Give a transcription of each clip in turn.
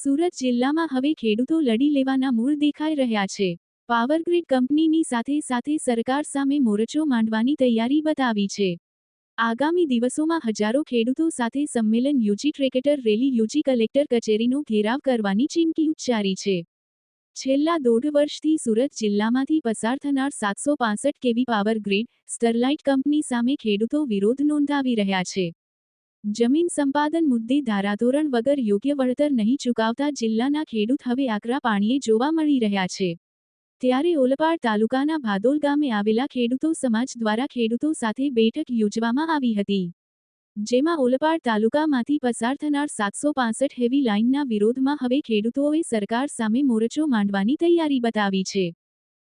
સુરત જિલ્લામાં હવે ખેડૂતો લડી લેવાના મૂળ દેખાઈ રહ્યા છે। પાવરગ્રીડ કંપનીની સાથે સાથે સરકાર સામે મોરચો માંડવાની તૈયારી બતાવી છે। આગામી દિવસોમાં હજારો ખેડૂતો સાથે સંમેલન યોજી ટ્રેક્ટર રેલી યોજી કલેક્ટર કચેરીનો ઘેરાવ કરવાની ચીમકી ઉચ્ચારી છે। છેલ્લા 1.5 વર્ષથી સુરત જિલ્લામાંથી પસાર થનાર 765 કેવી પાવરગ્રીડ સ્ટરલાઇટ કંપની સામે ખેડૂતો વિરોધ નોંધાવી રહ્યા છે। જમીન સંપાદન મુદ્દે ધારાધોરણ વગર યોગ્ય વળતર નહીં ચૂકવતા જિલ્લાના ખેડૂત હવે આકરા પાણીએ જોવા મળી રહ્યા છે। ત્યારે ઓલપાડ તાલુકાના ભાદોલ ગામે આવેલા ખેડૂતો સમાજ દ્વારા ખેડૂતો સાથે બેઠક યોજવામાં આવી હતી, જેમાં ઓલપાડ તાલુકામાંથી પસાર થનાર 765 હેવી લાઇનના વિરોધમાં હવે ખેડૂતોએ સરકાર સામે મોરચો માંડવાની તૈયારી બતાવી છે।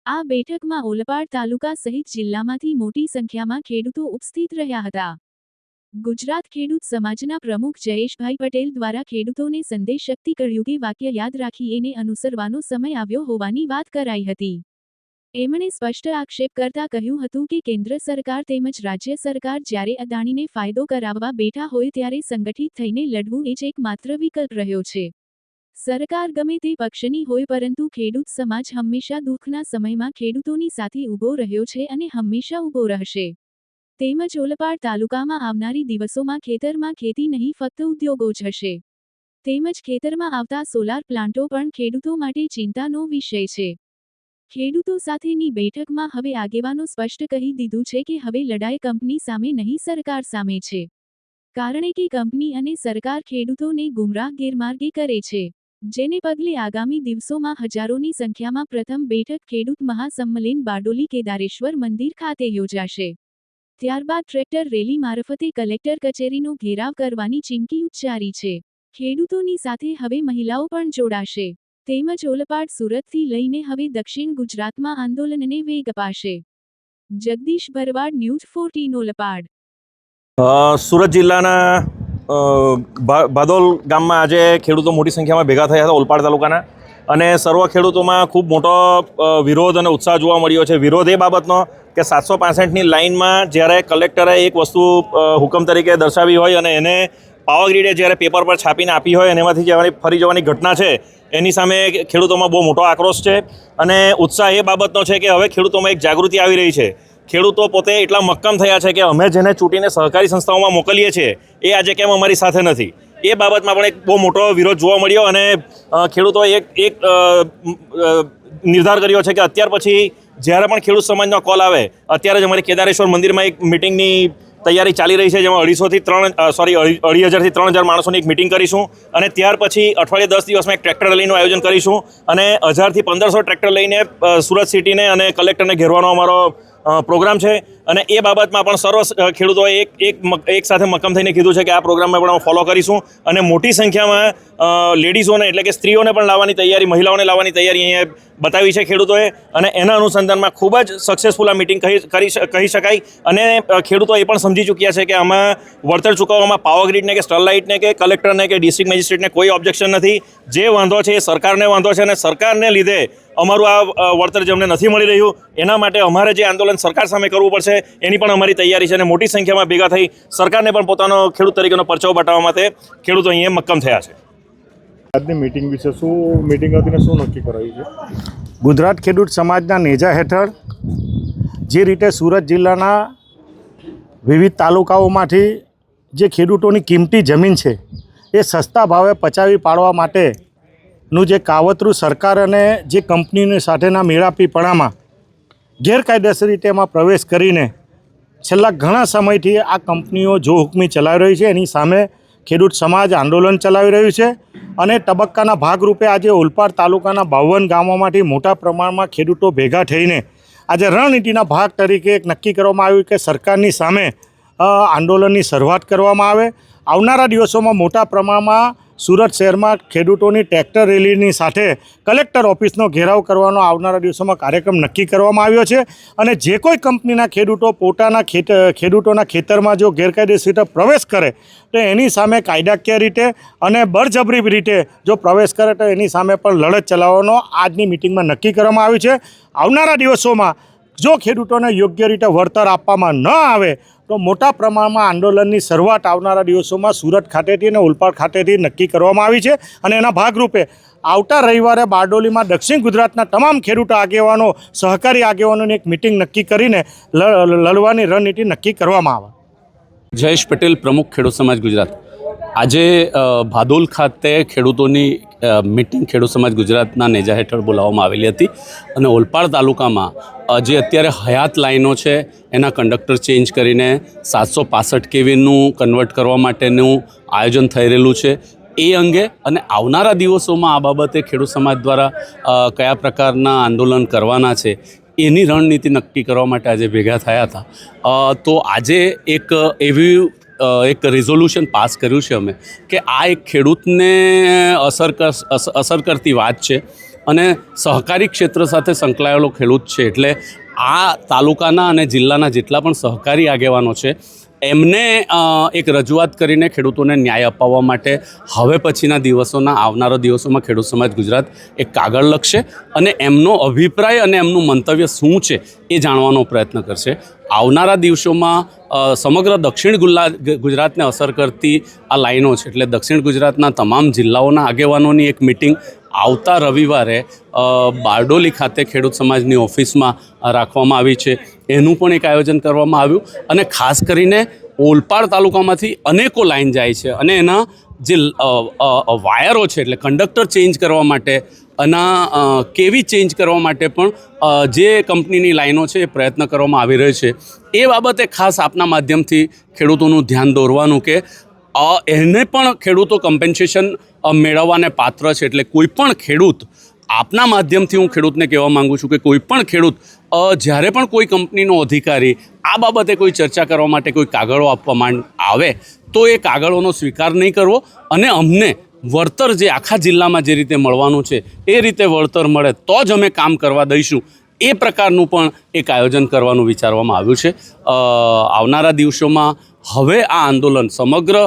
આ બેઠકમાં ઓલપાડ તાલુકા સહિત જિલ્લામાંથી મોટી સંખ્યામાં ખેડૂતો ઉપસ્થિત રહ્યા હતા। ગુજરાત ખેડૂત સમાજના પ્રમુખ જયેશભાઈ પટેલ દ્વારા ખેડૂતોને સંદેશ શક્તિ કળયુગે વાક્ય યાદ રાખી એને અનુસરવાનો સમય આવ્યો હોવાની વાત કરાઈ હતી। એમણે સ્પષ્ટ આક્ષેપ કરતા કહ્યું હતું કે કેન્દ્ર સરકાર તેમજ રાજ્ય સરકાર જ્યારે અદાણીને ફાયદો કરાવવા બેઠા હોય ત્યારે સંગઠિત થઈને લડવું એ જ એકમાત્ર વિકલ્પ રહ્યો છે। સરકાર ગમે તે પક્ષની હોય પરંતુ ખેડૂત સમાજ હંમેશા દુઃખના સમયમાં ખેડૂતોની સાથે ઊભો રહ્યો છે અને હંમેશા ઊભો રહેશે। તેમજ ઓલપાડ તાલુકામાં આવનારી દિવસોમાં ખેતરમાં ખેતી નહીં ફક્ત ઉદ્યોગો જ હશે, તેમજ ખેતરમાં આવતા સોલાર પ્લાન્ટો પણ ખેડૂતો માટે ચિંતાનો વિષય છે। ખેડૂતો સાથેની બેઠકમાં હવે આગેવાનો સ્પષ્ટ કહી દીધું છે કે હવે લડાઈ કંપની સામે નહીં સરકાર સામે છે, કારણ કે કંપની અને સરકાર ખેડૂતોને ગુમરાહ ગેરમાર્ગે કરે છે, જેને પગલે આગામી દિવસોમાં હજારોની સંખ્યામાં પ્રથમ બેઠક ખેડૂત મહાસંમેલન બારડોલી કેદારેશ્વર મંદિર ખાતે યોજાશે। ત્યારબાદ ટ્રેક્ટર રેલી મારફતે કલેક્ટર કચેરીનો ઘેરાવ કરવાની ચીમકી ઉચ્ચારી છે। ખેડૂતોની સાથે હવે મહિલાઓ પણ જોડાશે, તેમજ ઓલપાડ સુરતથી લઈને હવે દક્ષિણ ગુજરાતમાં આંદોલનને વેગ અપાશે। જગદીશ ભરવાડ, ન્યૂઝ 14 ઓલપાડ। સુરત જિલ્લાના ભાદોલ ગામમાં આજે ખેડૂતો મોટી સંખ્યામાં ભેગા થયા હતા ઓલપાડ તાલુકાના, અને સર્વ ખેડૂતોમાં ખૂબ મોટો વિરોધ અને ઉત્સાહ જોવા મળ્યો છે। વિરોધ એ બાબતનો કે 765ની લાઇનમાં જ્યારે કલેક્ટરે એક વસ્તુ હુકમ તરીકે દર્શાવી હોય અને એને પાવરગ્રીડે જ્યારે પેપર પર છાપીને આપી હોય અને એમાંથી જે ફરી જવાની ઘટના છે એની સામે ખેડૂતોમાં બહુ મોટો આક્રોશ છે અને ઉત્સાહ એ બાબતનો છે કે હવે ખેડૂતોમાં એક જાગૃતિ આવી રહી છે। ખેડૂતો પોતે એટલા મક્કમ થયા છે કે અમે જેને ચૂંટીને સહકારી સંસ્થાઓમાં મોકલીએ છીએ એ આજે કેમ અમારી સાથે નથી, એ બાબતમાં પણ એક બહુ મોટો વિરોધ જોવા મળ્યો અને ખેડૂતોએ એક નિર્ધાર કર્યો છે કે અત્યાર પછી જ્યારે પણ ખેડૂત સમાજનો કોલ આવે, અત્યારે જ અમારી કેદારેશ્વર મંદિરમાં એક મિટિંગની તૈયારી ચાલી રહી છે, જેમાં 2,500 થી 3,000 માણસોની એક મિટિંગ કરીશું અને ત્યાર પછી અઠવાડિયે 10 દિવસમાં એક ટ્રેક્ટર રેલીનું આયોજન કરીશું અને 1000 થી 1500 ટ્રેક્ટર લઈને સુરત સિટીને અને કલેક્ટરને ઘેરવાનો અમારો પ્રોગ્રામ છે। અને એ બાબતમાં પણ સર્વ ખેડૂતોએ એક સાથે મક્કમ થઈને કીધું છે કે આ પ્રોગ્રામને પણ અમે ફોલો કરીશું અને મોટી સંખ્યામાં લેડીઝોને એટલે કે સ્ત્રીઓને પણ લાવવાની તૈયારી, મહિલાઓને લાવવાની તૈયારી અહીંયા બતાવી છે ખેડૂતોએ, અને એના અનુસંધાનમાં ખૂબ જ સક્સેસફુલ આ મિટિંગ કહી શકાય। અને ખેડૂતો એ પણ સમજી ચૂક્યા છે કે આમાં વળતર ચૂકવવામાં પાવરગ્રીડને કે સ્ટરલાઇટને કે કલેક્ટરને કે ડિસ્ટ્રિક્ટ મેજિસ્ટ્રેટને કોઈ ઓબ્જેક્શન નથી। જે વાંધો છે એ સરકારને વાંધો છે અને સરકારને લીધે અમારું આ વળતર જે અમને નથી મળી રહ્યું એના માટે અમારે જે આંદોલન સરકાર સામે કરવું પડશે એની પણ અમારી તૈયારી છે અને મોટી સંખ્યામાં ભેગા થઈ સરકારને પણ પોતાનો ખેડૂત તરીકેનો પરચો બતાવવા માટે ખેડૂતો અહીંયા મક્કમ થયા છે। આજની મિટિંગ વિશે શું મિટિંગ હતી ને શું નક્કી કરાયું છે? ગુજરાત ખેડૂત સમાજના નેજા હેઠળ જે રીતે સુરત જિલ્લાના વિવિધ તાલુકાઓમાંથી જે ખેડૂતોની કિંમતી જમીન છે એ સસ્તા ભાવે પચાવી પાડવા માટેનું જે કાવતરું સરકાર અને જે કંપનીની સાથેના મેળાપીપણામાં ગેરકાયદેસર રીતે એમાં પ્રવેશ કરીને છેલ્લા ઘણા સમયથી આ કંપનીઓ જો હુકમી ચલાવી રહી છે, એની સામે ખેડૂત સમાજ આંદોલન ચલાવી રહ્યું છે અને તબક્કાના ભાગરૂપે આજે ઓલપાડ તાલુકાના 52 ગામોમાંથી મોટા પ્રમાણમાં ખેડૂતો ભેગા થઈને આજે રણનીતિના ભાગ તરીકે એક નક્કી કરવામાં આવ્યું કે સરકારની સામે આંદોલનની શરૂઆત કરવામાં આવે। આવનારા દિવસોમાં મોટા પ્રમાણમાં સુરત શહેરમાં ખેડૂતોની ટ્રેક્ટર રેલીની સાથે કલેક્ટર ઓફિસનો ઘેરાવ કરવાનો આવનારા દિવસોમાં કાર્યક્રમ નક્કી કરવામાં આવ્યો છે અને જે કોઈ કંપનીના ખેડૂતો પોતાના ખેડૂતોના ખેતરમાં જો ગેરકાયદેસર રીતે પ્રવેશ કરે તો એની સામે કાયદાકીય રીતે અને બળજબરી રીતે જો પ્રવેશ કરે તો એની સામે પણ લડત ચલાવવાનો આજની મિટિંગમાં નક્કી કરવામાં આવ્યું છે। આવનારા દિવસોમાં જો ખેડૂતોને યોગ્ય રીતે વળતર આપવામાં ન આવે તો મોટા પ્રમાણમાં આંદોલનની શરૂઆત આવનારા દિવસોમાં સુરત ખાતેથી અને ઓલપાડ ખાતેથી નક્કી કરવામાં આવી છે અને એના ભાગરૂપે આવતા રવિવારે બારડોલીમાં દક્ષિણ ગુજરાતના તમામ ખેડૂત આગેવાનો સહકારી આગેવાનોની એક મિટિંગ નક્કી કરીને લડવાની રણનીતિ નક્કી કરવામાં આવે. જયેશ પટેલ, પ્રમુખ ખેડૂત સમાજ ગુજરાત. આજે ભાદોલ ખાતે ખેડૂતોની મિટિંગ ખેડૂત સમાજ ગુજરાતના નેજા હેઠળ બોલાવવામાં આવેલી હતી અને ઓલપાડ તાલુકામાં જે અત્યારે હયાત લાઈનો છે એના કંડક્ટર ચેન્જ કરીને 765 કેવીનું કન્વર્ટ કરવા માટેનું આયોજન થઈ રહેલું છે. એ અંગે અને આવનારા દિવસોમાં આ બાબતે ખેડૂત સમાજ દ્વારા કયા પ્રકારના આંદોલન કરવાના છે એની રણનીતિ નક્કી કરવા માટે આજે ભેગા થયા હતા. તો આજે એક રિઝોલ્યુશન પાસ કર્યું છે અમે કે આ એક ખેડૂતને અસર કરતી વાત છે અને સહકારી ક્ષેત્ર સાથે સંકળાયેલો ખેડૂત છે એટલે આ તાલુકાના અને જિલ્લાના જેટલા પણ સહકારી આગેવાનો છે એમને એક રજૂઆત કરીને ખેડૂતોને ન્યાય અપાવવા માટે હવે પછીના આવનારા દિવસોમાં ખેડૂત સમાજ ગુજરાત એક કાગળ લખશે અને એમનો અભિપ્રાય અને એમનું મંતવ્ય શું છે એ જાણવાનો પ્રયત્ન કરશે. આવનારા દિવસોમાં સમગ્ર દક્ષિણ ગુજરાતને અસર કરતી આ લાઈનો છે એટલે દક્ષિણ ગુજરાતના તમામ જિલ્લાઓના આગેવાનોની એક મિટિંગ આવતા રવિવારે બારડોલી ખાતે ખેડૂત સમાજની ઓફિસમાં રાખવામાં આવી છે. એનું પણ એક આયોજન કરવામાં આવ્યું અને ખાસ કરીને ઓલપાડ તાલુકામાંથી અનેકો લાઈન જાય છે અને એના જે વાયરો છે એટલે કંડક્ટર ચેન્જ કરવા માટે એના કેવી ચેન્જ કરવા માટે પણ જે કંપનીની લાઈનો છે એ પ્રયત્ન કરવામાં આવી રહ્યો છે. એ બાબતે ખાસ આપના માધ્યમથી ખેડૂતોનું ધ્યાન દોરવાનું કે એને પણ ખેડૂતો કમ્પેન્સેશન મેળવવાને પાત્ર છે એટલે કોઈ પણ ખેડૂત આપના માધ્યમથી હું ખેડૂતને કહેવા માગું છું કે કોઈ પણ ખેડૂત જ્યારે પણ કોઈ કંપનીનો અધિકારી આ બાબતે કોઈ ચર્ચા કરવા માટે કોઈ કાગળો આપવા આવે તો એ કાગળોનો સ્વીકાર નહીં કરવો અને અમને વળતર જે આખા જિલ્લામાં જે રીતે મળવાનું છે એ રીતે વળતર મળે તો જ અમે કામ કરવા દઈશું. એ પ્રકારનું પણ એક આયોજન કરવાનું વિચારવામાં આવ્યું છે. આવનારા દિવસોમાં હવે આ આંદોલન સમગ્ર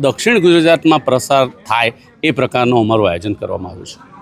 દક્ષિણ ગુજરાતમાં પ્રસાર થાય એ પ્રકારનું અમારું આયોજન કરવામાં આવ્યું છે.